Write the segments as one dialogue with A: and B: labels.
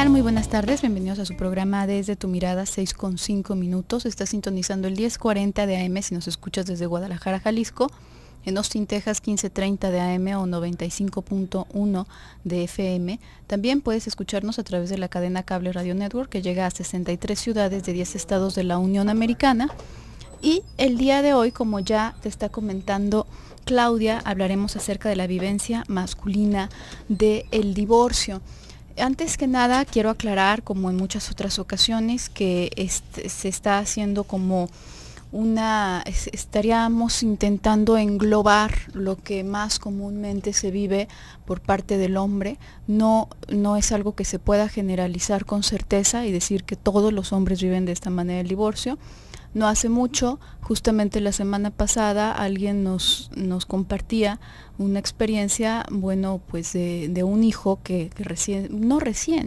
A: tal? Muy buenas tardes, bienvenidos a su programa Desde tu Mirada, 6:05. Está sintonizando el 10:40 de AM si nos escuchas desde Guadalajara, Jalisco, en Austin, Texas, 15:30 de AM o 95.1 de FM. También puedes escucharnos a través de la cadena Cable Radio Network, que llega a 63 ciudades de 10 estados de la Unión Americana. Y el día de hoy, como ya te está comentando Claudia, hablaremos acerca de la vivencia masculina del divorcio. Antes que nada, quiero aclarar, como en muchas otras ocasiones, que se está haciendo como estaríamos intentando englobar lo que más comúnmente se vive por parte del hombre. No es algo que se pueda generalizar con certeza y decir que todos los hombres viven de esta manera el divorcio. No hace mucho, justamente la semana pasada, alguien nos compartía una experiencia, pues de un hijo que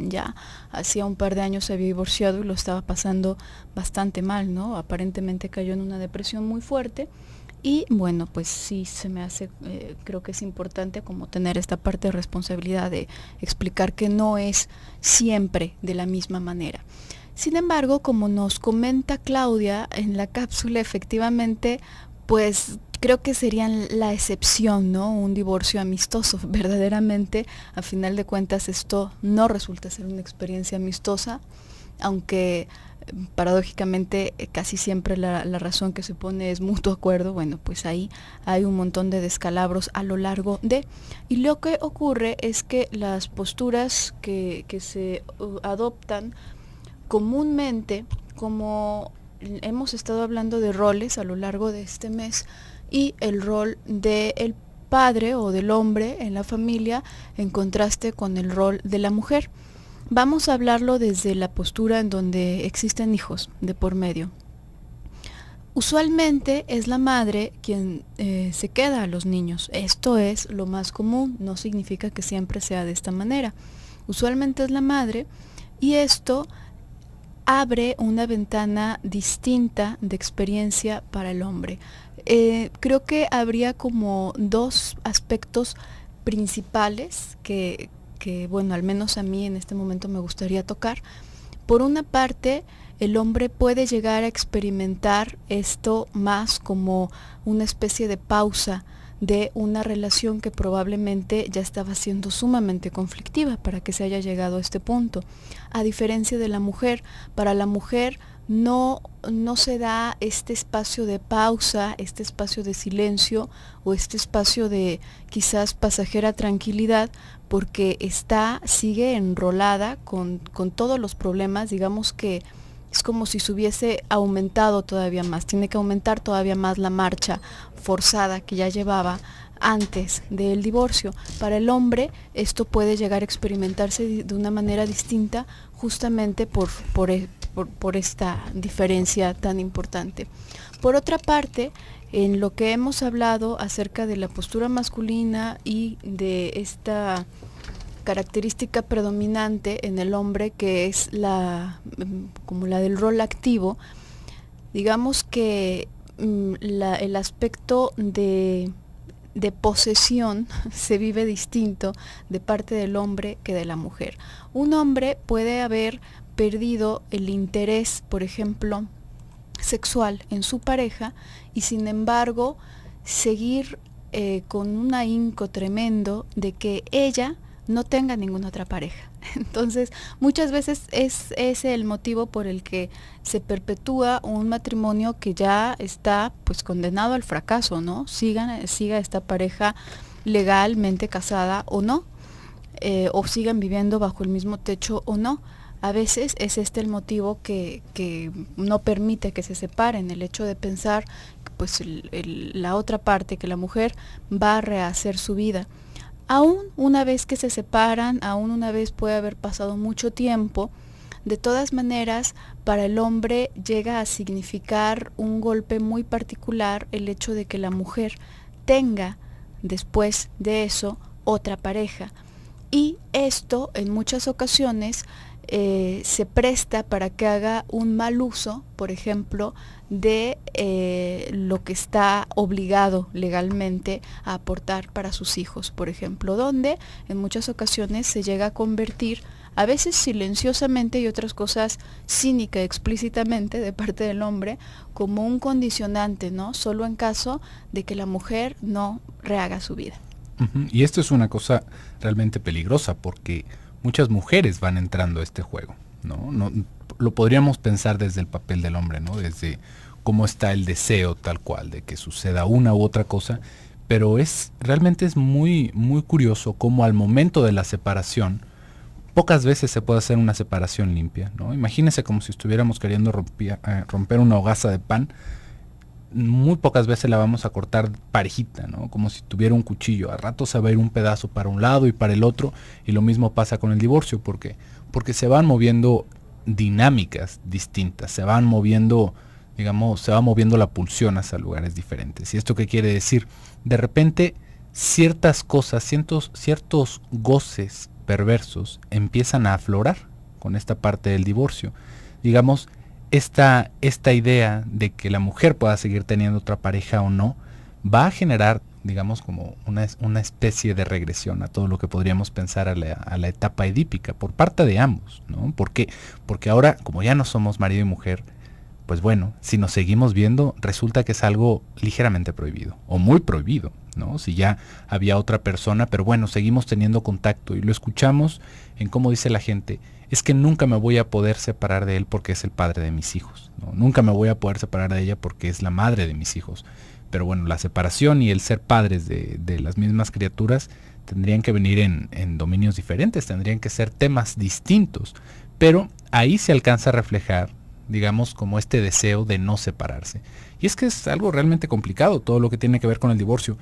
A: ya hacía un par de años se había divorciado y lo estaba pasando bastante mal, ¿no? Aparentemente cayó en una depresión muy fuerte. Y bueno, pues sí se me hace, creo que es importante como tener esta parte de responsabilidad de explicar que no es siempre de la misma manera. Sin embargo, como nos comenta Claudia en la cápsula, efectivamente, pues creo que serían la excepción, ¿no? Un divorcio amistoso. Verdaderamente, a final de cuentas, esto no resulta ser una experiencia amistosa, aunque paradójicamente casi siempre la razón que se pone es mutuo acuerdo. Bueno, pues ahí hay un montón de descalabros a lo largo de... Y lo que ocurre es que las posturas que se adoptan comúnmente, como hemos estado hablando de roles a lo largo de este mes, y el rol del padre o del hombre en la familia en contraste con el rol de la mujer. Vamos a hablarlo desde la postura en donde existen hijos de por medio. Usualmente es la madre quien se queda a los niños. Esto es lo más común, no significa que siempre sea de esta manera. Usualmente es la madre, y esto abre una ventana distinta de experiencia para el hombre. Creo que habría como dos aspectos principales que, bueno, al menos a mí en este momento me gustaría tocar. Por una parte, el hombre puede llegar a experimentar esto más como una especie de pausa de una relación que probablemente ya estaba siendo sumamente conflictiva para que se haya llegado a este punto. A diferencia de la mujer, para la mujer no se da este espacio de pausa, este espacio de silencio o este espacio de quizás pasajera tranquilidad, porque sigue enrolada con todos los problemas. Digamos que es como si se hubiese aumentado todavía más, tiene que aumentar todavía más la marcha forzada que ya llevaba antes del divorcio. Para el hombre esto puede llegar a experimentarse de una manera distinta, justamente por esta diferencia tan importante. Por otra parte, en lo que hemos hablado acerca de la postura masculina y de esta característica predominante en el hombre, que es como la del rol activo, digamos que el aspecto de posesión se vive distinto de parte del hombre que de la mujer. Un hombre puede haber perdido el interés, por ejemplo, sexual en su pareja, y sin embargo seguir con un ahínco tremendo de que ella no tenga ninguna otra pareja. Entonces, muchas veces es ese el motivo por el que se perpetúa un matrimonio que ya está pues condenado al fracaso, ¿no? Siga esta pareja legalmente casada o no, o sigan viviendo bajo el mismo techo o no. A veces es este el motivo que no permite que se separen, el hecho de pensar que pues la otra parte, que la mujer va a rehacer su vida. Aún una vez que se separan, aún una vez puede haber pasado mucho tiempo, de todas maneras, para el hombre llega a significar un golpe muy particular el hecho de que la mujer tenga, después de eso, otra pareja. Y esto, en muchas ocasiones, se presta para que haga un mal uso, por ejemplo, de lo que está obligado legalmente a aportar para sus hijos, por ejemplo, donde en muchas ocasiones se llega a convertir a veces silenciosamente y otras cosas cínica, explícitamente de parte del hombre, como un condicionante, ¿no? Solo en caso de que la mujer no rehaga su vida.
B: Y esto es una cosa realmente peligrosa porque muchas mujeres van entrando a este juego, ¿no? No lo podríamos pensar desde el papel del hombre, ¿no? Desde cómo está el deseo tal cual de que suceda una u otra cosa, pero realmente es muy muy curioso cómo al momento de la separación pocas veces se puede hacer una separación limpia, ¿no? Imagínense como si estuviéramos queriendo romper una hogaza de pan. Muy pocas veces la vamos a cortar parejita, ¿no? Como si tuviera un cuchillo. A rato se va a ir un pedazo para un lado y para el otro, y lo mismo pasa con el divorcio. ¿Por qué? Porque se van moviendo dinámicas distintas, se van moviendo, digamos, se va moviendo la pulsión hacia lugares diferentes. ¿Y esto qué quiere decir? De repente, ciertas cosas, ciertos goces perversos empiezan a aflorar con esta parte del divorcio. Digamos, esta idea de que la mujer pueda seguir teniendo otra pareja o no, va a generar, digamos, como una especie de regresión a todo lo que podríamos pensar a la etapa edípica por parte de ambos, ¿no? ¿Por qué? Porque ahora, como ya no somos marido y mujer, pues bueno, si nos seguimos viendo, resulta que es algo ligeramente prohibido, o muy prohibido, ¿no? Si ya había otra persona, pero bueno, seguimos teniendo contacto y lo escuchamos en cómo dice la gente, es que nunca me voy a poder separar de él porque es el padre de mis hijos, ¿no? Nunca me voy a poder separar de ella porque es la madre de mis hijos. Pero bueno, la separación y el ser padres de las mismas criaturas tendrían que venir en dominios diferentes, tendrían que ser temas distintos, pero ahí se alcanza a reflejar, digamos, como este deseo de no separarse. Y es que es algo realmente complicado todo lo que tiene que ver con el divorcio.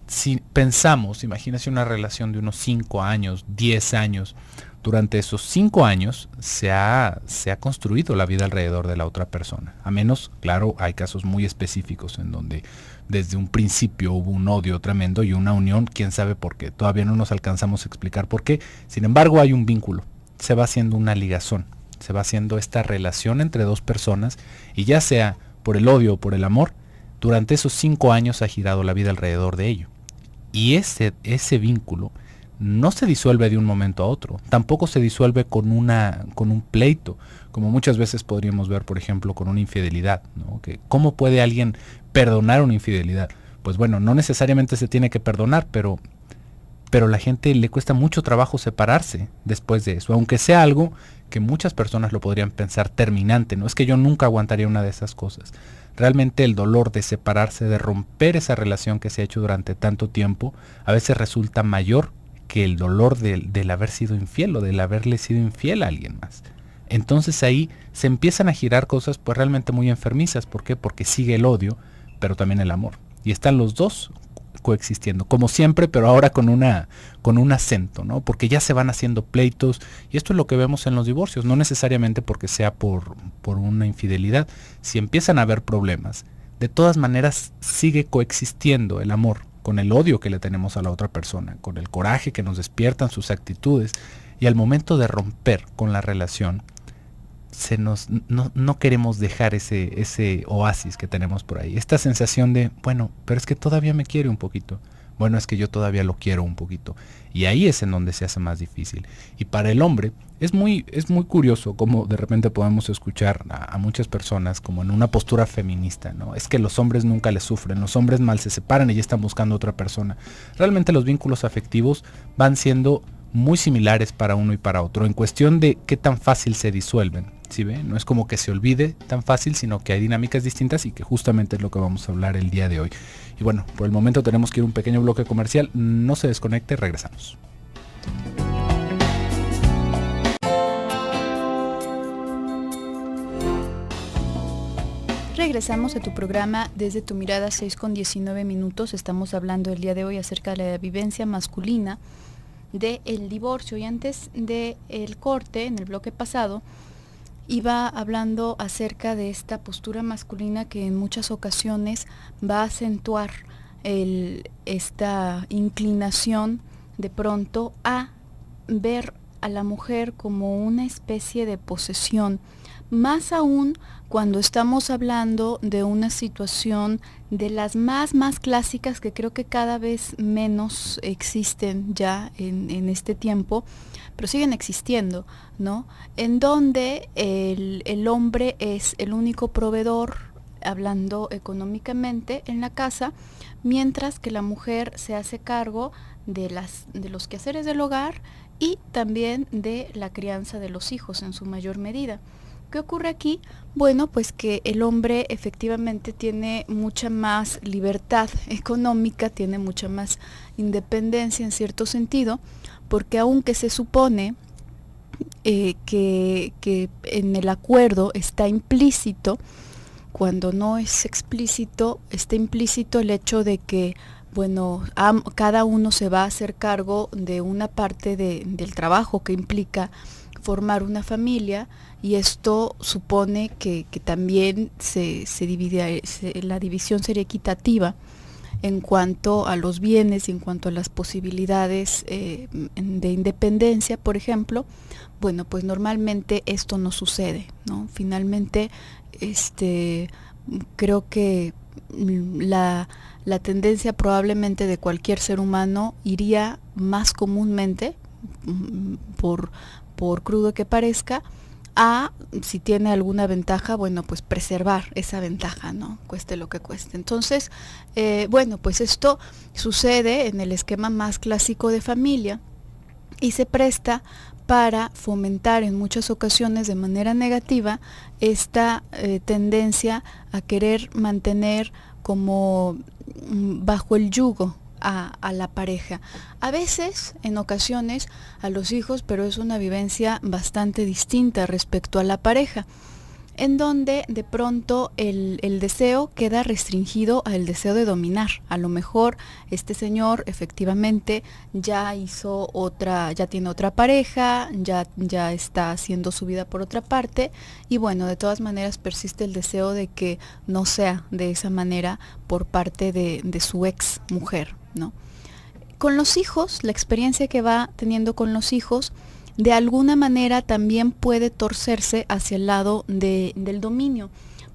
B: Si pensamos, imagínese una relación de unos 5 años, 10 años, durante esos 5 años se ha construido la vida alrededor de la otra persona. A menos, claro, hay casos muy específicos en donde desde un principio hubo un odio tremendo y una unión, quién sabe por qué. Todavía no nos alcanzamos a explicar por qué. Sin embargo, hay un vínculo. Se va haciendo una ligazón. Se va haciendo esta relación entre dos personas y ya sea por el odio o por el amor, durante esos 5 años ha girado la vida alrededor de ello. Y ese vínculo no se disuelve de un momento a otro, tampoco se disuelve con un pleito, como muchas veces podríamos ver, por ejemplo, con una infidelidad, ¿no? Que ¿cómo puede alguien perdonar una infidelidad? Pues bueno, no necesariamente se tiene que perdonar, pero a la gente le cuesta mucho trabajo separarse después de eso, aunque sea algo que muchas personas lo podrían pensar terminante, no es que yo nunca aguantaría una de esas cosas. Realmente el dolor de separarse, de romper esa relación que se ha hecho durante tanto tiempo, a veces resulta mayor que el dolor del haber sido infiel o del haberle sido infiel a alguien más. Entonces ahí se empiezan a girar cosas pues realmente muy enfermizas. ¿Por qué? Porque sigue el odio, pero también el amor. Y están los dos coexistiendo, como siempre, pero ahora con un acento, ¿no? Porque ya se van haciendo pleitos, y esto es lo que vemos en los divorcios, no necesariamente porque sea por una infidelidad. Si empiezan a haber problemas, de todas maneras sigue coexistiendo el amor con el odio que le tenemos a la otra persona, con el coraje que nos despiertan sus actitudes, y al momento de romper con la relación, no queremos dejar ese oasis que tenemos por ahí, esta sensación de, bueno, pero es que todavía me quiere un poquito, bueno, es que yo todavía lo quiero un poquito, y ahí es en donde se hace más difícil. Y para el hombre es muy curioso cómo de repente podemos escuchar a muchas personas como en una postura feminista, ¿no? Es que los hombres nunca les sufren, los hombres mal se separan y ya están buscando otra persona. Realmente los vínculos afectivos van siendo muy similares para uno y para otro, en cuestión de qué tan fácil se disuelven. ¿Sí ve? No es como que se olvide tan fácil, sino que hay dinámicas distintas y que justamente es lo que vamos a hablar el día de hoy. Y bueno, por el momento tenemos que ir a un pequeño bloque comercial. No se desconecte, regresamos.
A: Regresamos a tu programa Desde tu Mirada, 6:19. Estamos hablando el día de hoy acerca de la vivencia masculina del divorcio. Y antes del corte, en el bloque pasado, iba hablando acerca de esta postura masculina que en muchas ocasiones va a acentuar esta inclinación de pronto a ver a la mujer como una especie de posesión Más aún cuando estamos hablando de una situación de las más clásicas, que creo que cada vez menos existen ya en este tiempo, pero siguen existiendo, ¿no? En donde el hombre es el único proveedor, hablando económicamente, en la casa, mientras que la mujer se hace cargo de los quehaceres del hogar y también de la crianza de los hijos en su mayor medida. ¿Qué ocurre aquí? Bueno, pues que el hombre efectivamente tiene mucha más libertad económica, tiene mucha más independencia en cierto sentido, porque aunque se supone que en el acuerdo está implícito, cuando no es explícito, está implícito el hecho de que, bueno, cada uno se va a hacer cargo de una parte del trabajo que implica formar una familia, y esto supone que también se divide, la división sería equitativa en cuanto a los bienes y en cuanto a las posibilidades de independencia, por ejemplo. Bueno, pues normalmente esto no sucede, ¿no? Finalmente, creo que la tendencia probablemente de cualquier ser humano iría más comúnmente, por crudo que parezca, a, si tiene alguna ventaja, bueno, pues preservar esa ventaja, ¿no? Cueste lo que cueste. Entonces, bueno, pues esto sucede en el esquema más clásico de familia y se presta para fomentar en muchas ocasiones de manera negativa esta tendencia a querer mantener como bajo el yugo a la pareja. A veces, en ocasiones, a los hijos, pero es una vivencia bastante distinta respecto a la pareja, en donde de pronto el deseo queda restringido al deseo de dominar. A lo mejor este señor efectivamente ya tiene otra pareja, ya está haciendo su vida por otra parte, y bueno, de todas maneras persiste el deseo de que no sea de esa manera por parte de su ex mujer, ¿no? Con los hijos, la experiencia que va teniendo con los hijos, de alguna manera también puede torcerse hacia el lado del dominio,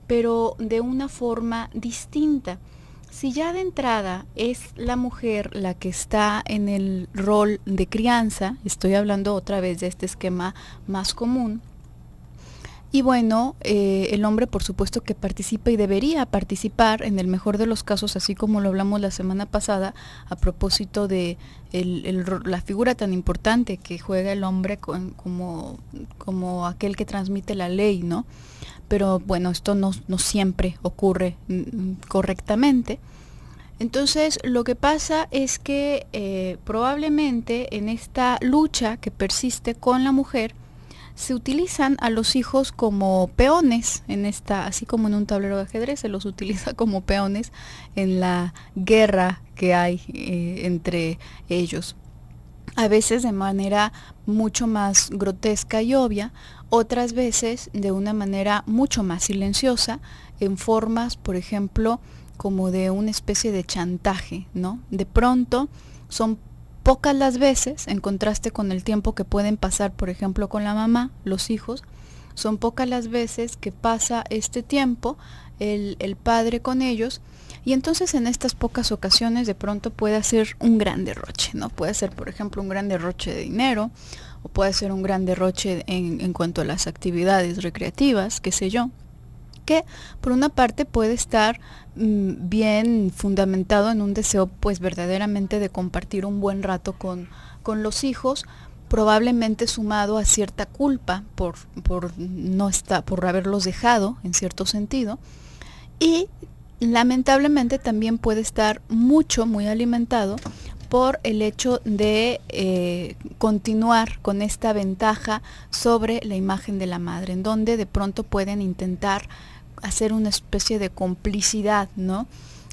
A: pero de una forma distinta. Si ya de entrada es la mujer la que está en el rol de crianza, estoy hablando otra vez de este esquema más común, y bueno, el hombre por supuesto que participa y debería participar en el mejor de los casos, así como lo hablamos la semana pasada a propósito de la figura tan importante que juega el hombre como aquel que transmite la ley, ¿no? Pero bueno, esto no siempre ocurre correctamente. Entonces, lo que pasa es que probablemente en esta lucha que persiste con la mujer, se utilizan a los hijos como peones así como en un tablero de ajedrez se los utiliza como peones en la guerra que hay entre ellos. A veces de manera mucho más grotesca y obvia, otras veces de una manera mucho más silenciosa, en formas, por ejemplo, como de una especie de chantaje, ¿no? De pronto son pocas las veces, en contraste con el tiempo que pueden pasar, por ejemplo, con la mamá, los hijos, son pocas las veces que pasa este tiempo el padre con ellos, y entonces en estas pocas ocasiones de pronto puede hacer un gran derroche, ¿no? Puede ser, por ejemplo, un gran derroche de dinero, o puede ser un gran derroche en cuanto a las actividades recreativas, qué sé yo, que por una parte puede estar bien fundamentado en un deseo pues verdaderamente de compartir un buen rato con los hijos, probablemente sumado a cierta culpa por haberlos dejado en cierto sentido, y lamentablemente también puede estar muy alimentado por el hecho de continuar con esta ventaja sobre la imagen de la madre, en donde de pronto pueden intentar hacer una especie de complicidad, ¿no?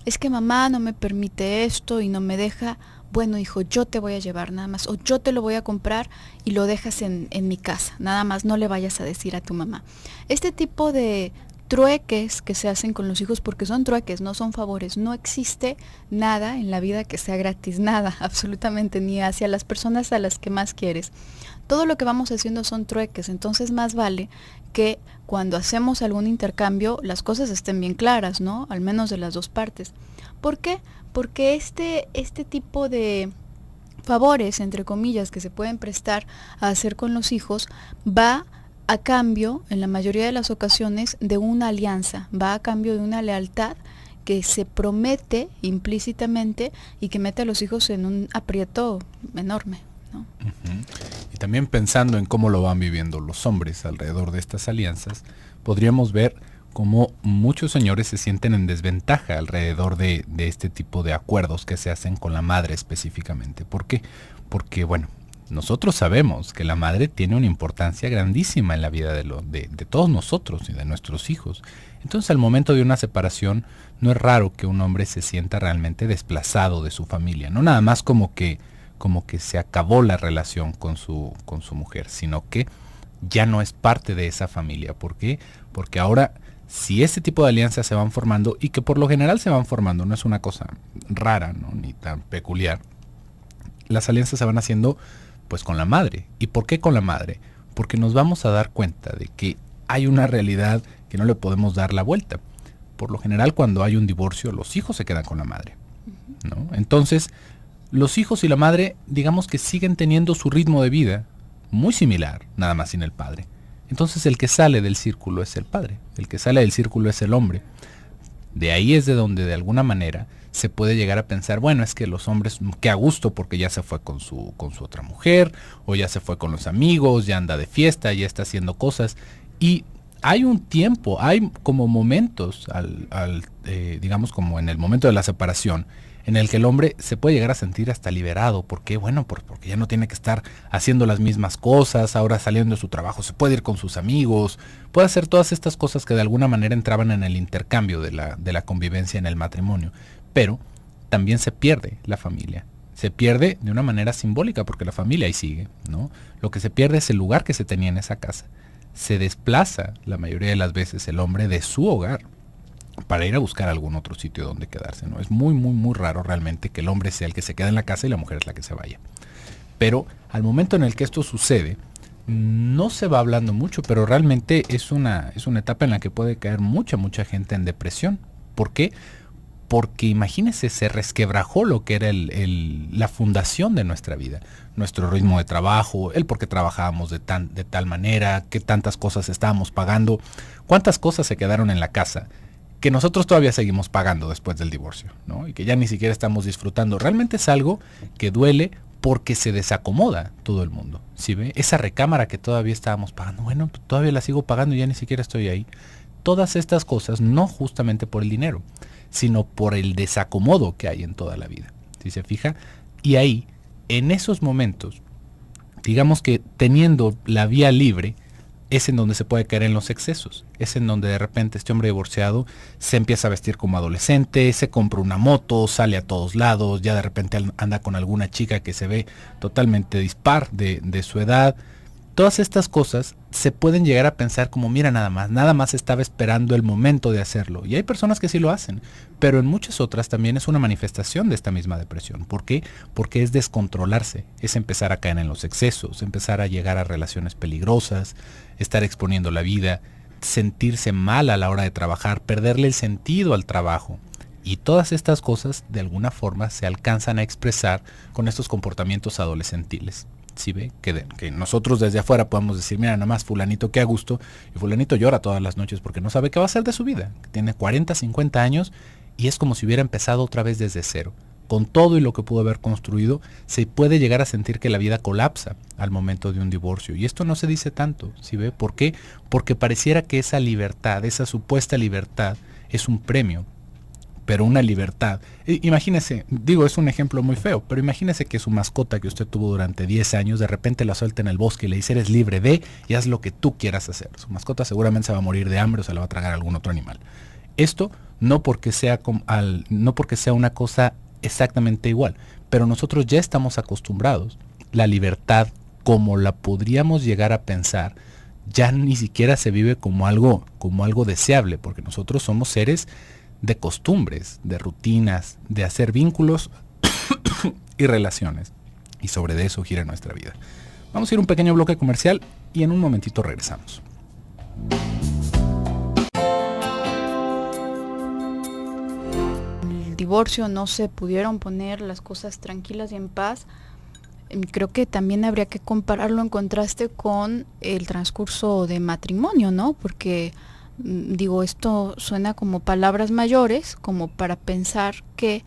A: Es que mamá no me permite esto y no me deja. Bueno, hijo, yo te voy a llevar nada más, o yo te lo voy a comprar y lo dejas en mi casa, nada más, no le vayas a decir a tu mamá. Este tipo de trueques que se hacen con los hijos, porque son trueques, no son favores. No existe nada en la vida que sea gratis, nada, absolutamente, ni hacia las personas a las que más quieres. Todo lo que vamos haciendo son trueques, entonces más vale que cuando hacemos algún intercambio las cosas estén bien claras, ¿no? Al menos de las dos partes. ¿Por qué? Porque este tipo de favores, entre comillas, que se pueden prestar a hacer con los hijos, va a cambio, en la mayoría de las ocasiones, de una alianza, va a cambio de una lealtad que se promete implícitamente y que mete a los hijos en un aprieto enorme, ¿no?
B: Uh-huh. Y también pensando en cómo lo van viviendo los hombres alrededor de estas alianzas, podríamos ver cómo muchos señores se sienten en desventaja alrededor de este tipo de acuerdos que se hacen con la madre específicamente. ¿Por qué? Porque, bueno, nosotros sabemos que la madre tiene una importancia grandísima en la vida de todos nosotros y de nuestros hijos. Entonces, al momento de una separación, no es raro que un hombre se sienta realmente desplazado de su familia. No nada más como que se acabó la relación con su mujer, sino que ya no es parte de esa familia. ¿Por qué? Porque ahora, si este tipo de alianzas se van formando, y que por lo general se van formando, no es una cosa rara, ¿no? Ni tan peculiar, las alianzas se van haciendo pues con la madre. ¿Y por qué con la madre? Porque nos vamos a dar cuenta de que hay una realidad que no le podemos dar la vuelta. Por lo general, cuando hay un divorcio, los hijos se quedan con la madre, ¿no? Entonces, los hijos y la madre, digamos que siguen teniendo su ritmo de vida muy similar, nada más sin el padre. Entonces, el que sale del círculo es el padre, el que sale del círculo es el hombre. De ahí es de donde, de alguna manera, se puede llegar a pensar, bueno, es que los hombres, que a gusto porque ya se fue con su otra mujer, o ya se fue con los amigos, ya anda de fiesta, ya está haciendo cosas. Y hay un tiempo, hay como momentos, digamos como en el momento de la separación, en el que el hombre se puede llegar a sentir hasta liberado. ¿Por qué? Bueno, porque ya no tiene que estar haciendo las mismas cosas, ahora saliendo de su trabajo, se puede ir con sus amigos, puede hacer todas estas cosas que de alguna manera entraban en el intercambio de la convivencia en el matrimonio. Pero también se pierde la familia. Se pierde de una manera simbólica porque la familia ahí sigue, ¿no? Lo que se pierde es el lugar que se tenía en esa casa. Se desplaza la mayoría de las veces el hombre de su hogar para ir a buscar algún otro sitio donde quedarse, ¿no? Es muy, muy, muy raro realmente que el hombre sea el que se queda en la casa y la mujer es la que se vaya. Pero al momento en el que esto sucede, no se va hablando mucho, pero realmente es una etapa en la que puede caer mucha gente en depresión. ¿Por qué? Porque imagínense, se resquebrajó lo que era la fundación de nuestra vida, nuestro ritmo de trabajo, el por qué trabajábamos de tal manera, qué tantas cosas estábamos pagando, cuántas cosas se quedaron en la casa que nosotros todavía seguimos pagando después del divorcio, ¿no? Y que ya ni siquiera estamos disfrutando. Realmente es algo que duele porque se desacomoda todo el mundo, ¿sí ve? Esa recámara que todavía estábamos pagando, bueno, todavía la sigo pagando y ya ni siquiera estoy ahí. Todas estas cosas, no justamente por el dinero, sino por el desacomodo que hay en toda la vida, ¿sí se fija? Y ahí, en esos momentos, digamos que teniendo la vía libre, es en donde se puede caer en los excesos. Es en donde de repente este hombre divorciado se empieza a vestir como adolescente, se compra una moto, sale a todos lados, ya de repente anda con alguna chica que se ve totalmente dispar de su edad. Todas estas cosas se pueden llegar a pensar como, mira, nada más estaba esperando el momento de hacerlo. Y hay personas que sí lo hacen, pero en muchas otras también es una manifestación de esta misma depresión. ¿Por qué? Porque es descontrolarse, es empezar a caer en los excesos, empezar a llegar a relaciones peligrosas, estar exponiendo la vida, sentirse mal a la hora de trabajar, perderle el sentido al trabajo. Y todas estas cosas de alguna forma se alcanzan a expresar con estos comportamientos adolescentiles. ¿Sí ve? Que nosotros desde afuera podemos decir, mira, nada más fulanito, qué a gusto, y fulanito llora todas las noches porque no sabe qué va a hacer de su vida. Tiene 40, 50 años y es como si hubiera empezado otra vez desde cero. Con todo y lo que pudo haber construido, se puede llegar a sentir que la vida colapsa al momento de un divorcio. Y esto no se dice tanto, ¿sí ve? ¿Por qué? Porque pareciera que esa libertad, esa supuesta libertad, es un premio. Pero una libertad. Imagínese, digo, es un ejemplo muy feo, pero imagínese que su mascota que usted tuvo durante 10 años, de repente la suelta en el bosque y le dice, eres libre de, y haz lo que tú quieras hacer. Su mascota seguramente se va a morir de hambre o se la va a tragar algún otro animal. Esto no porque sea una cosa exactamente igual, pero nosotros ya estamos acostumbrados. La libertad, como la podríamos llegar a pensar, ya ni siquiera se vive como algo deseable, porque nosotros somos seres de costumbres, de rutinas, de hacer vínculos y relaciones. Y sobre eso gira nuestra vida. Vamos a ir a un pequeño bloque comercial y en un momentito regresamos.
A: El divorcio no se pudieron poner las cosas tranquilas y en paz. Creo que también habría que compararlo en contraste con el transcurso de matrimonio, ¿no? Porque digo, esto suena como palabras mayores, como para pensar que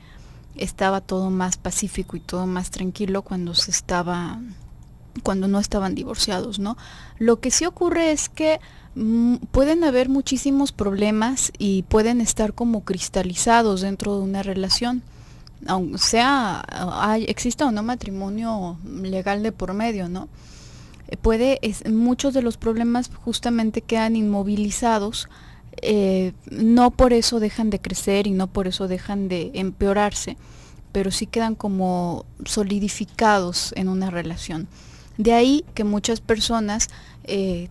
A: estaba todo más pacífico y todo más tranquilo cuando no estaban divorciados, ¿no? Lo que sí ocurre es que pueden haber muchísimos problemas y pueden estar como cristalizados dentro de una relación, aunque exista o no matrimonio legal de por medio, ¿no? Muchos de los problemas justamente quedan inmovilizados, no por eso dejan de crecer y no por eso dejan de empeorarse, pero sí quedan como solidificados en una relación. De ahí que muchas personas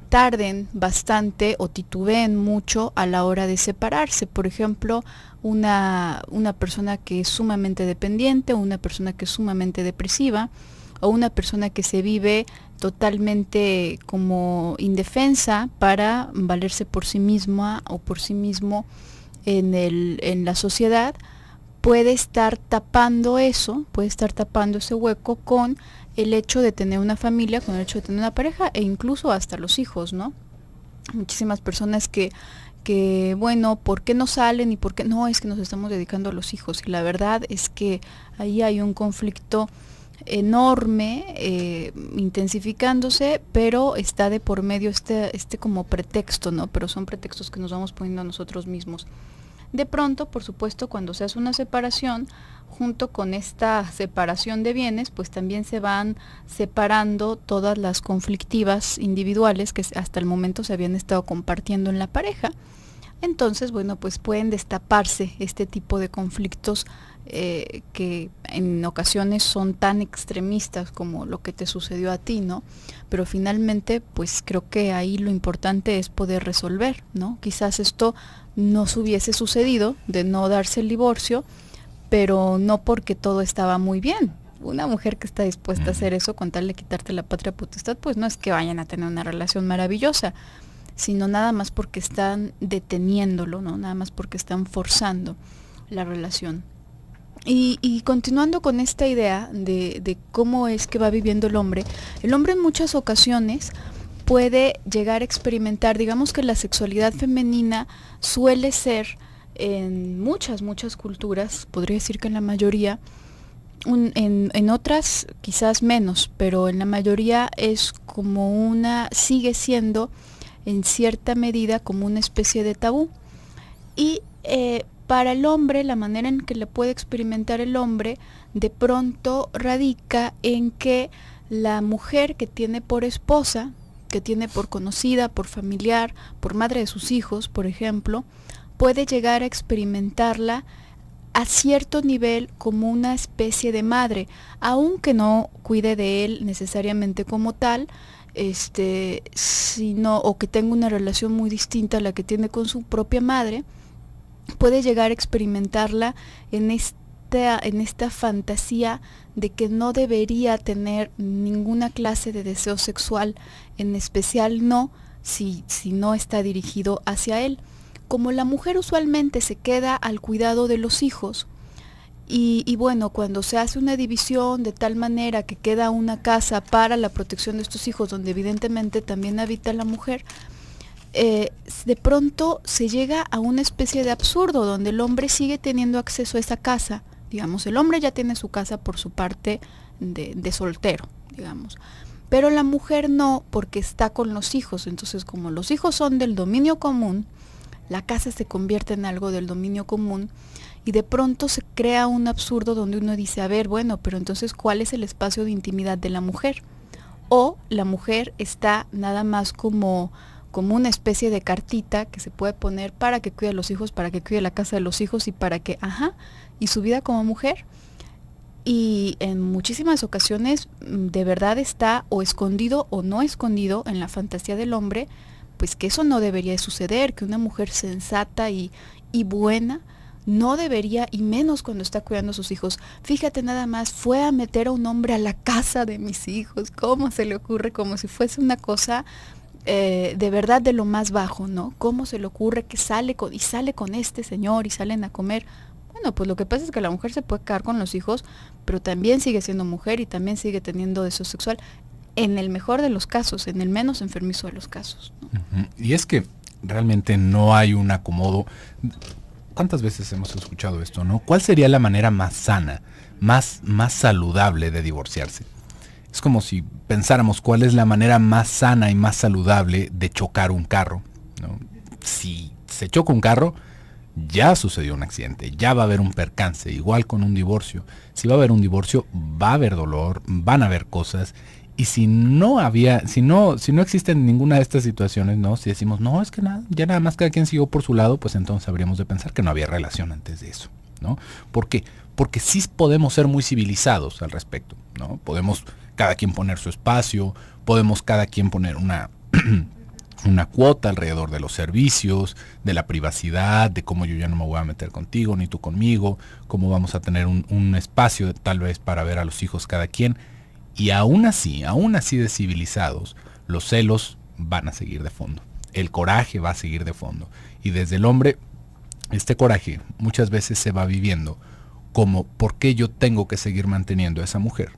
A: tarden bastante o titubeen mucho a la hora de separarse. Por ejemplo, una persona que es sumamente dependiente, o una persona que es sumamente depresiva, o una persona que se vive totalmente como indefensa para valerse por sí misma o por sí mismo en la sociedad, puede estar tapando ese hueco con el hecho de tener una familia, con el hecho de tener una pareja e incluso hasta los hijos, ¿no? Muchísimas personas que bueno, ¿por qué no salen y por qué no? Es que nos estamos dedicando a los hijos. Y la verdad es que ahí hay un conflicto enorme, intensificándose, pero está de por medio este como pretexto, ¿no? Pero son pretextos que nos vamos poniendo a nosotros mismos. De pronto, por supuesto, cuando se hace una separación, junto con esta separación de bienes, pues también se van separando todas las conflictivas individuales que hasta el momento se habían estado compartiendo en la pareja. Entonces, bueno, pues pueden destaparse este tipo de conflictos que en ocasiones son tan extremistas como lo que te sucedió a ti, ¿no? Pero finalmente, pues creo que ahí lo importante es poder resolver, ¿no? Quizás esto no se hubiese sucedido de no darse el divorcio, pero no porque todo estaba muy bien. Una mujer que está dispuesta a hacer eso con tal de quitarte la patria potestad, pues no es que vayan a tener una relación maravillosa, sino nada más porque están deteniéndolo, ¿no? Nada más porque están forzando la relación. Y continuando con esta idea de cómo es que va viviendo el hombre en muchas ocasiones puede llegar a experimentar, digamos que la sexualidad femenina suele ser en muchas culturas, podría decir que en la mayoría, en otras quizás menos, pero en la mayoría es como sigue siendo en cierta medida como una especie de tabú. Y para el hombre, la manera en que le puede experimentar el hombre, de pronto radica en que la mujer que tiene por esposa, que tiene por conocida, por familiar, por madre de sus hijos, por ejemplo, puede llegar a experimentarla a cierto nivel como una especie de madre, aunque no cuide de él necesariamente como tal, o que tenga una relación muy distinta a la que tiene con su propia madre, puede llegar a experimentarla en esta fantasía de que no debería tener ninguna clase de deseo sexual, en especial no si no está dirigido hacia él. Como la mujer usualmente se queda al cuidado de los hijos, y bueno, cuando se hace una división de tal manera que queda una casa para la protección de estos hijos, donde evidentemente también habita la mujer, de pronto se llega a una especie de absurdo donde el hombre sigue teniendo acceso a esa casa. Digamos, el hombre ya tiene su casa por su parte de soltero, digamos, pero la mujer no, porque está con los hijos. Entonces, como los hijos son del dominio común, la casa se convierte en algo del dominio común y de pronto se crea un absurdo donde uno dice, a ver, bueno, pero entonces, ¿cuál es el espacio de intimidad de la mujer? O la mujer está nada más como una especie de cartita que se puede poner para que cuide a los hijos, para que cuide la casa de los hijos y para que, y su vida como mujer. Y en muchísimas ocasiones de verdad está o escondido o no escondido en la fantasía del hombre, pues que eso no debería de suceder, que una mujer sensata y buena no debería, y menos cuando está cuidando a sus hijos. Fíjate nada más, fue a meter a un hombre a la casa de mis hijos. ¿Cómo se le ocurre? Como si fuese una cosa de verdad de lo más bajo, ¿no? ¿Cómo se le ocurre que sale con este señor y salen a comer? Bueno, pues lo que pasa es que la mujer se puede quedar con los hijos, pero también sigue siendo mujer y también sigue teniendo deseo sexual, en el mejor de los casos, en el menos enfermizo de los casos, ¿no?
B: Uh-huh. Y es que realmente no hay un acomodo. ¿Cuántas veces hemos escuchado esto, no? ¿Cuál sería la manera más sana, más saludable de divorciarse? Es como si pensáramos cuál es la manera más sana y más saludable de chocar un carro, ¿no? Si se choca un carro, ya sucedió un accidente, ya va a haber un percance, igual con un divorcio. Si va a haber un divorcio, va a haber dolor, van a haber cosas. Y si no existen ninguna de estas situaciones, ¿no? Si decimos, no, es que nada, ya nada más cada quien siguió por su lado, pues entonces habríamos de pensar que no había relación antes de eso, ¿no? ¿Por qué? Porque sí podemos ser muy civilizados al respecto, ¿no? Podemos cada quien poner su espacio, podemos cada quien poner una cuota alrededor de los servicios, de la privacidad, de cómo yo ya no me voy a meter contigo, ni tú conmigo, cómo vamos a tener un espacio tal vez para ver a los hijos cada quien. Y aún así de civilizados, los celos van a seguir de fondo. El coraje va a seguir de fondo. Y desde el hombre, este coraje muchas veces se va viviendo como, ¿por qué yo tengo que seguir manteniendo a esa mujer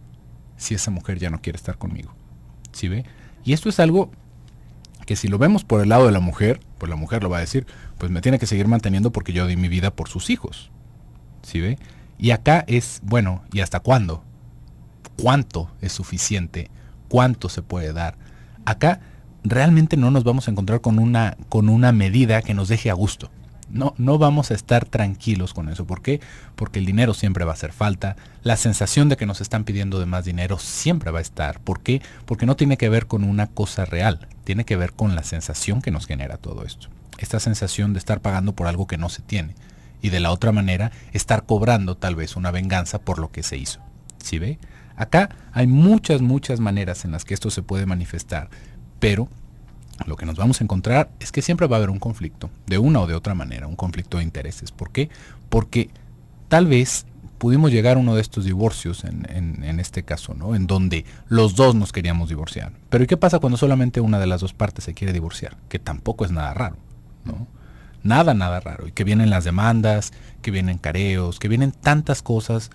B: si esa mujer ya no quiere estar conmigo? ¿Sí ve? Y esto es algo que si lo vemos por el lado de la mujer, pues la mujer lo va a decir, pues me tiene que seguir manteniendo porque yo di mi vida por sus hijos. ¿Sí ve? Y acá es, bueno, ¿y hasta cuándo? ¿Cuánto es suficiente? ¿Cuánto se puede dar? Acá realmente no nos vamos a encontrar con una medida que nos deje a gusto. No vamos a estar tranquilos con eso. ¿Por qué? Porque el dinero siempre va a hacer falta. La sensación de que nos están pidiendo de más dinero siempre va a estar. ¿Por qué? Porque no tiene que ver con una cosa real. Tiene que ver con la sensación que nos genera todo esto. Esta sensación de estar pagando por algo que no se tiene. Y de la otra manera, estar cobrando tal vez una venganza por lo que se hizo. ¿Sí ve? Acá hay muchas maneras en las que esto se puede manifestar, pero lo que nos vamos a encontrar es que siempre va a haber un conflicto, de una o de otra manera, un conflicto de intereses. ¿Por qué? Porque tal vez pudimos llegar a uno de estos divorcios, en este caso, ¿no? En donde los dos nos queríamos divorciar. Pero ¿y qué pasa cuando solamente una de las dos partes se quiere divorciar? Que tampoco es nada raro, ¿no? Nada raro. Y que vienen las demandas, que vienen careos, que vienen tantas cosas.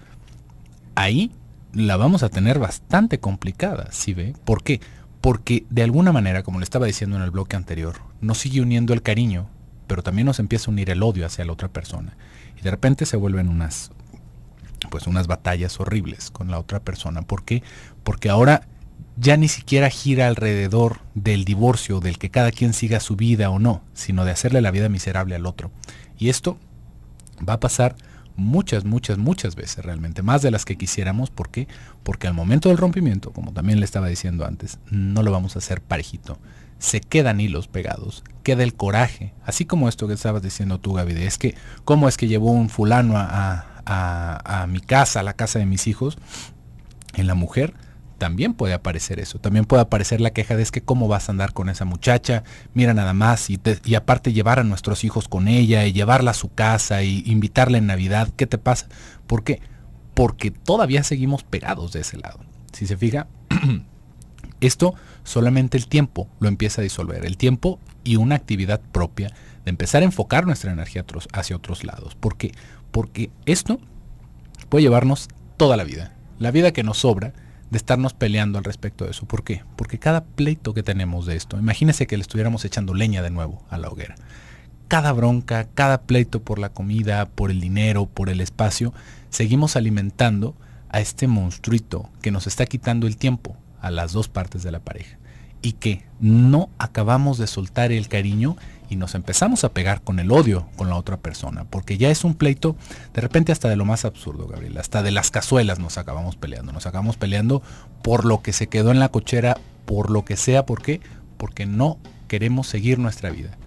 B: Ahí la vamos a tener bastante complicada, ¿sí ve? ¿Por qué? Porque de alguna manera, como le estaba diciendo en el bloque anterior, nos sigue uniendo el cariño, pero también nos empieza a unir el odio hacia la otra persona. Y de repente se vuelven unas batallas horribles con la otra persona. ¿Por qué? Porque ahora ya ni siquiera gira alrededor del divorcio, del que cada quien siga su vida o no, sino de hacerle la vida miserable al otro. Y esto va a pasar muchas veces realmente, más de las que quisiéramos. ¿Por qué? Porque al momento del rompimiento, como también le estaba diciendo antes, no lo vamos a hacer parejito. Se quedan hilos pegados, queda el coraje, así como esto que estabas diciendo tú, Gaby, es que cómo es que llevó un fulano a mi casa, a la casa de mis hijos. En la mujer también puede aparecer eso, también puede aparecer la queja de es que cómo vas a andar con esa muchacha, mira nada más, y aparte llevar a nuestros hijos con ella, y llevarla a su casa, y invitarla en Navidad, ¿qué te pasa? ¿Por qué? Porque todavía seguimos pegados de ese lado. Si se fija, esto solamente el tiempo lo empieza a disolver, el tiempo y una actividad propia de empezar a enfocar nuestra energía hacia otros lados. ¿Por qué? Porque esto puede llevarnos toda la vida que nos sobra, de estarnos peleando al respecto de eso. ¿Por qué? Porque cada pleito que tenemos de esto, imagínese que le estuviéramos echando leña de nuevo a la hoguera. Cada bronca, cada pleito por la comida, por el dinero, por el espacio, seguimos alimentando a este monstruito que nos está quitando el tiempo a las dos partes de la pareja. Y que no acabamos de soltar el cariño y nos empezamos a pegar con el odio con la otra persona, porque ya es un pleito de repente hasta de lo más absurdo, Gabriela, hasta de las cazuelas nos acabamos peleando por lo que se quedó en la cochera, por lo que sea. ¿Por qué? Porque no queremos seguir nuestra vida,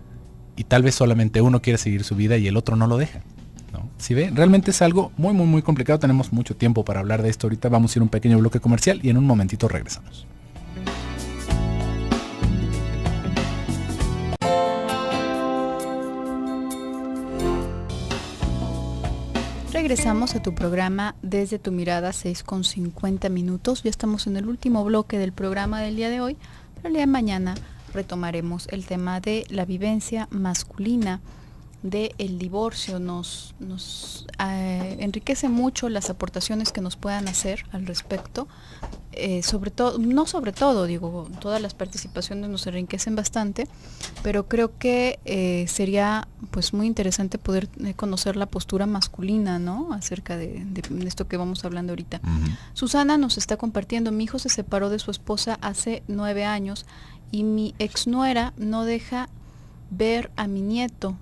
B: y tal vez solamente uno quiere seguir su vida y el otro no lo deja, ¿no? ¿Sí ve? Realmente es algo muy, muy, muy complicado. Tenemos mucho tiempo para hablar de esto. Ahorita vamos a ir a un pequeño bloque comercial y en un momentito regresamos.
A: Regresamos a tu programa Desde tu Mirada, 6:50 minutos. Ya estamos en el último bloque del programa del día de hoy, pero el día de mañana retomaremos el tema de la vivencia masculina del divorcio. Nos enriquece mucho las aportaciones que nos puedan hacer al respecto. Digo, todas las participaciones nos enriquecen bastante, pero creo que sería pues muy interesante poder conocer la postura masculina, ¿no? Acerca de esto que vamos hablando ahorita. Uh-huh. Susana nos está compartiendo: mi hijo se separó de su esposa hace 9 años y mi exnuera no deja ver a mi nieto.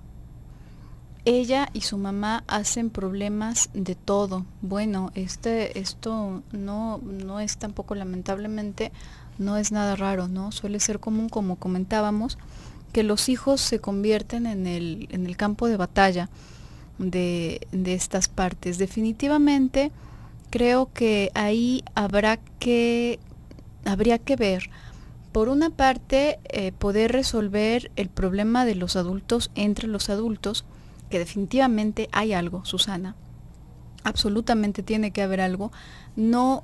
A: Ella y su mamá hacen problemas de todo. Bueno, esto no es tampoco, lamentablemente, no es nada raro, ¿no? Suele ser común, como comentábamos, que los hijos se convierten en el campo de batalla de estas partes. Definitivamente creo que ahí habría que ver, por una parte, poder resolver el problema de los adultos entre los adultos, que definitivamente hay algo, Susana. Absolutamente tiene que haber algo. No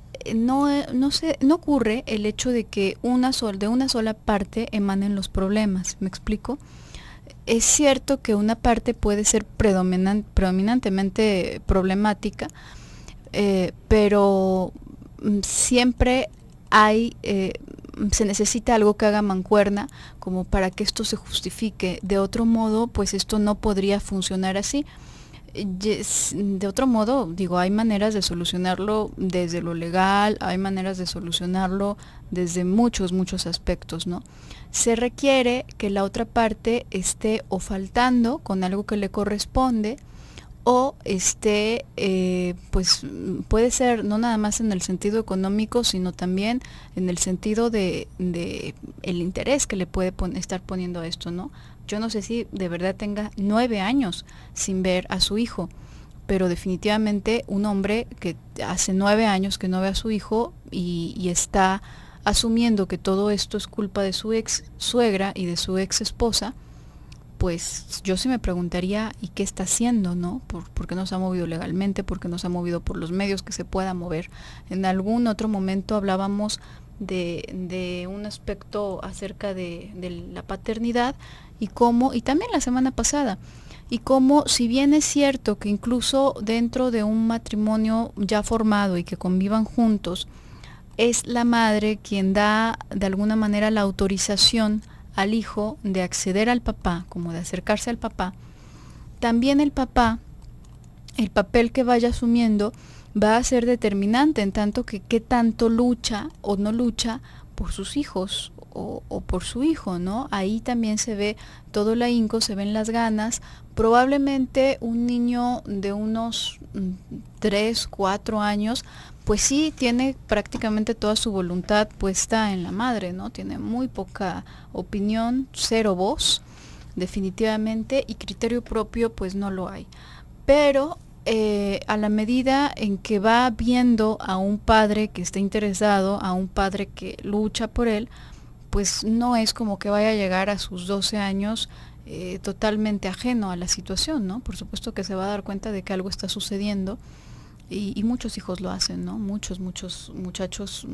A: ocurre el hecho de que de una sola parte emanen los problemas. ¿Me explico? Es cierto que una parte puede ser predominantemente problemática, pero siempre se necesita algo que haga mancuerna como para que esto se justifique. De otro modo, pues esto no podría funcionar así. De otro modo, digo, hay maneras de solucionarlo desde lo legal, hay maneras de solucionarlo desde muchos aspectos, ¿no? Se requiere que la otra parte esté o faltando con algo que le corresponde, o pues puede ser no nada más en el sentido económico, sino también en el sentido de el interés que le puede estar poniendo a esto, ¿no? Yo no sé si de verdad tenga 9 años sin ver a su hijo, pero definitivamente un hombre que hace 9 años que no ve a su hijo y está asumiendo que todo esto es culpa de su ex suegra y de su ex esposa, pues yo sí me preguntaría, ¿y qué está haciendo, no? ¿Por qué no se ha movido legalmente? ¿Por qué no se ha movido por los medios que se pueda mover? En algún otro momento hablábamos de un aspecto acerca de la paternidad y también la semana pasada, y cómo, si bien es cierto que incluso dentro de un matrimonio ya formado y que convivan juntos, es la madre quien da de alguna manera la autorización al hijo de acceder al papá, como de acercarse al papá, también el papá, el papel que vaya asumiendo va a ser determinante en tanto que qué tanto lucha o no lucha por sus hijos o por su hijo, ¿no? Ahí también se ve todo el ahínco, se ven las ganas. Probablemente un niño de unos 3, 4 años, pues sí tiene prácticamente toda su voluntad puesta en la madre, ¿no? Tiene muy poca opinión, cero voz, definitivamente, y criterio propio pues no lo hay. Pero a la medida en que va viendo a un padre que está interesado, a un padre que lucha por él, pues no es como que vaya a llegar a sus 12 años totalmente ajeno a la situación, ¿no? Por supuesto que se va a dar cuenta de que algo está sucediendo, y muchos hijos lo hacen, ¿no? Muchos muchachos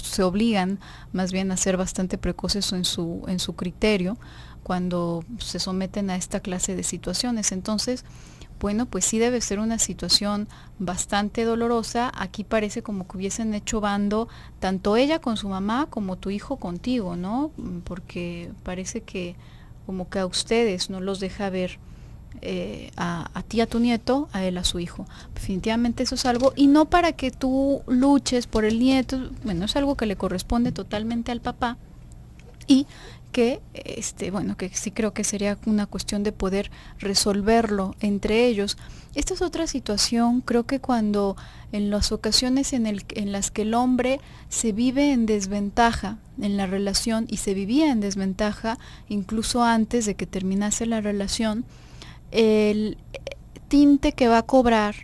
A: se obligan más bien a ser bastante precoces en su criterio cuando se someten a esta clase de situaciones. Entonces, bueno, pues sí debe ser una situación bastante dolorosa. Aquí parece como que hubiesen hecho bando tanto ella con su mamá como tu hijo contigo, ¿no? Porque parece que como que a ustedes no los deja ver a ti, a tu nieto, a él, a su hijo. Definitivamente eso es algo, y no para que tú luches por el nieto, bueno, es algo que le corresponde totalmente al papá, y que que sí creo que sería una cuestión de poder resolverlo entre ellos. Esta es otra situación, creo que cuando en las ocasiones en las que el hombre se vive en desventaja en la relación, y se vivía en desventaja incluso antes de que terminase la relación, tinte que va a cobrar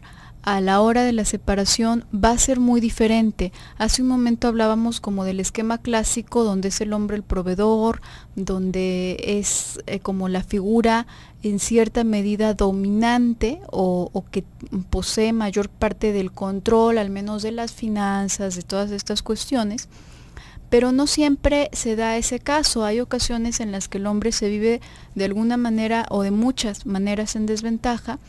A: a la hora de la separación va a ser muy diferente. Hace un momento hablábamos como del esquema clásico donde es el hombre el proveedor, donde es como la figura en cierta medida dominante o que posee mayor parte del control, al menos de las finanzas, de todas estas cuestiones. Pero no siempre se da ese caso. Hay ocasiones en las que el hombre se vive de alguna manera o de muchas maneras en desventaja.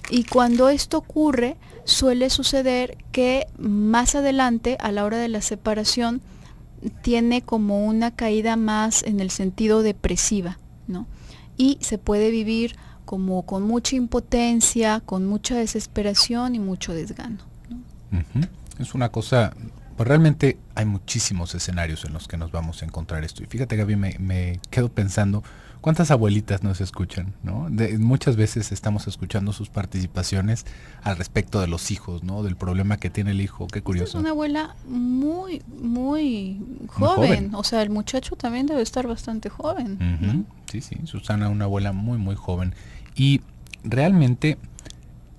A: Y cuando esto ocurre, suele suceder que más adelante, a la hora de la separación, tiene como una caída más en el sentido depresiva, ¿no? Y se puede vivir como con mucha impotencia, con mucha desesperación y mucho desgano, ¿no?
B: Es una cosa, pues realmente hay muchísimos escenarios en los que nos vamos a encontrar esto. Y fíjate, Gaby, me quedo pensando, ¿cuántas abuelitas nos escuchan, ¿no? Muchas veces estamos escuchando sus participaciones al respecto de los hijos, ¿no? Del problema que tiene el hijo. Qué curioso.
A: Es una abuela muy, muy joven. O sea, el muchacho también debe estar bastante joven, ¿no?
B: Sí, Susana, una abuela muy, muy joven. Y realmente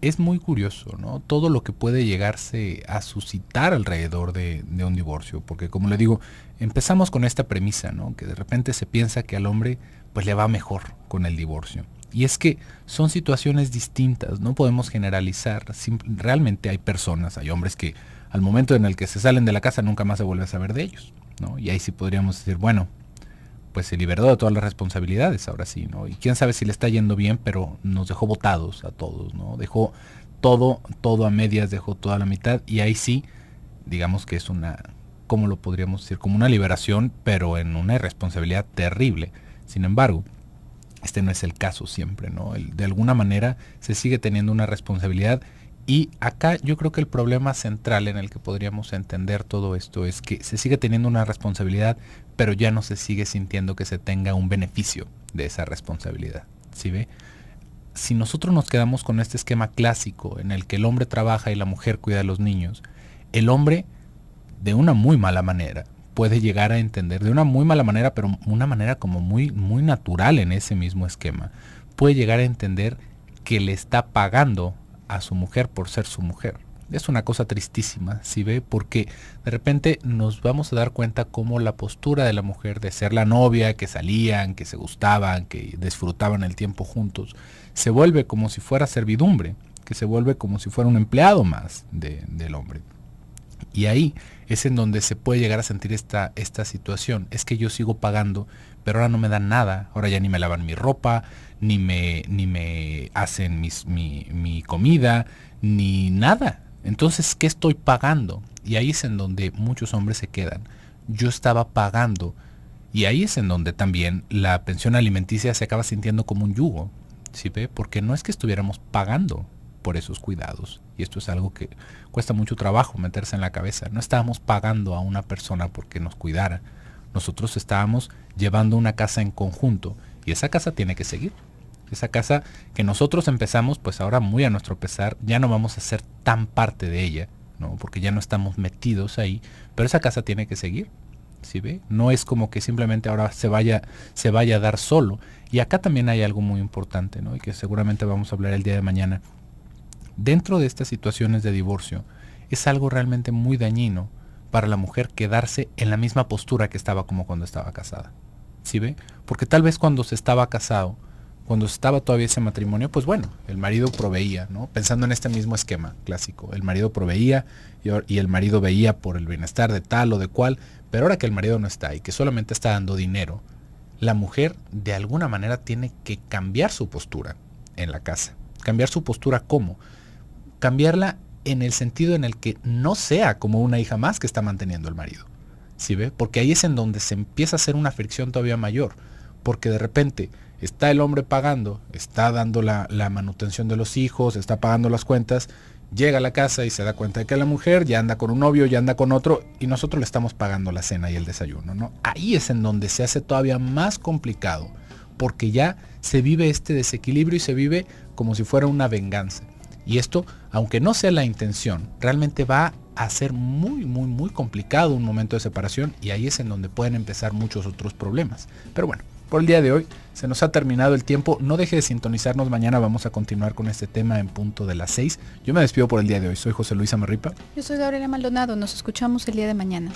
B: es muy curioso, ¿no? Todo lo que puede llegarse a suscitar alrededor de un divorcio. Porque, como le digo, empezamos con esta premisa, ¿no? Que de repente se piensa que al hombre pues le va mejor con el divorcio. Y es que son situaciones distintas, no podemos generalizar. Realmente hay personas, hay hombres que al momento en el que se salen de la casa nunca más se vuelve a saber de ellos, ¿no? Y ahí sí podríamos decir, bueno, pues se liberó de todas las responsabilidades, ahora sí, ¿no? Y quién sabe si le está yendo bien, pero nos dejó botados a todos, ¿no? Dejó todo a medias, dejó toda la mitad, y ahí sí, digamos que es una, ¿cómo lo podríamos decir? Como una liberación, pero en una irresponsabilidad terrible. Sin embargo, este no es el caso siempre, ¿no? De alguna manera se sigue teniendo una responsabilidad, y acá yo creo que el problema central en el que podríamos entender todo esto es que se sigue teniendo una responsabilidad, pero ya no se sigue sintiendo que se tenga un beneficio de esa responsabilidad, ¿sí ve? Si nosotros nos quedamos con este esquema clásico en el que el hombre trabaja y la mujer cuida a los niños, el hombre, de una muy mala manera, puede llegar a entender, de una muy mala manera, pero una manera como muy, muy natural en ese mismo esquema, puede llegar a entender que le está pagando a su mujer por ser su mujer. Es una cosa tristísima, ¿sí ve? Porque de repente nos vamos a dar cuenta cómo la postura de la mujer de ser la novia, que salían, que se gustaban, que disfrutaban el tiempo juntos, se vuelve como si fuera servidumbre, que se vuelve como si fuera un empleado más del hombre. Y ahí es en donde se puede llegar a sentir esta situación. Es que yo sigo pagando, pero ahora no me dan nada. Ahora ya ni me lavan mi ropa, ni me hacen mi comida, ni nada. Entonces, ¿qué estoy pagando? Y ahí es en donde muchos hombres se quedan. Yo estaba pagando. Y ahí es en donde también la pensión alimenticia se acaba sintiendo como un yugo, ¿sí ve? Porque no es que estuviéramos pagando por esos cuidados. Y esto es algo que cuesta mucho trabajo meterse en la cabeza. No estábamos pagando a una persona porque nos cuidara. Nosotros estábamos llevando una casa en conjunto. Y esa casa tiene que seguir. Esa casa que nosotros empezamos, pues ahora muy a nuestro pesar, ya no vamos a ser tan parte de ella, ¿no? Porque ya no estamos metidos ahí. Pero esa casa tiene que seguir, ¿sí ve? No es como que simplemente ahora se vaya a dar solo. Y acá también hay algo muy importante, ¿no? Y que seguramente vamos a hablar el día de mañana. Dentro de estas situaciones de divorcio, es algo realmente muy dañino para la mujer quedarse en la misma postura que estaba como cuando estaba casada, ¿sí ve? Porque tal vez cuando se estaba casado, cuando estaba todavía ese matrimonio, pues bueno, el marido proveía, ¿no? Pensando en este mismo esquema clásico, el marido proveía y el marido veía por el bienestar de tal o de cual, pero ahora que el marido no está y que solamente está dando dinero, la mujer de alguna manera tiene que cambiar su postura en la casa. ¿Cambiar su postura cómo? Cambiarla en el sentido en el que no sea como una hija más que está manteniendo el marido, ¿sí ve? Porque ahí es en donde se empieza a hacer una fricción todavía mayor, porque de repente está el hombre pagando, está dando la manutención de los hijos, está pagando las cuentas, llega a la casa y se da cuenta de que la mujer ya anda con un novio, ya anda con otro, y nosotros le estamos pagando la cena y el desayuno, ¿no? Ahí es en donde se hace todavía más complicado, porque ya se vive este desequilibrio y se vive como si fuera una venganza. Y esto, aunque no sea la intención, realmente va a ser muy, muy, muy complicado un momento de separación, y ahí es en donde pueden empezar muchos otros problemas. Pero bueno, por el día de hoy. Se nos ha terminado el tiempo. No deje de sintonizarnos. Mañana vamos a continuar con este tema en punto de las 6. Yo me despido por el día de hoy. Soy José Luis Amarripa.
A: Yo soy Gabriela Maldonado. Nos escuchamos el día de mañana.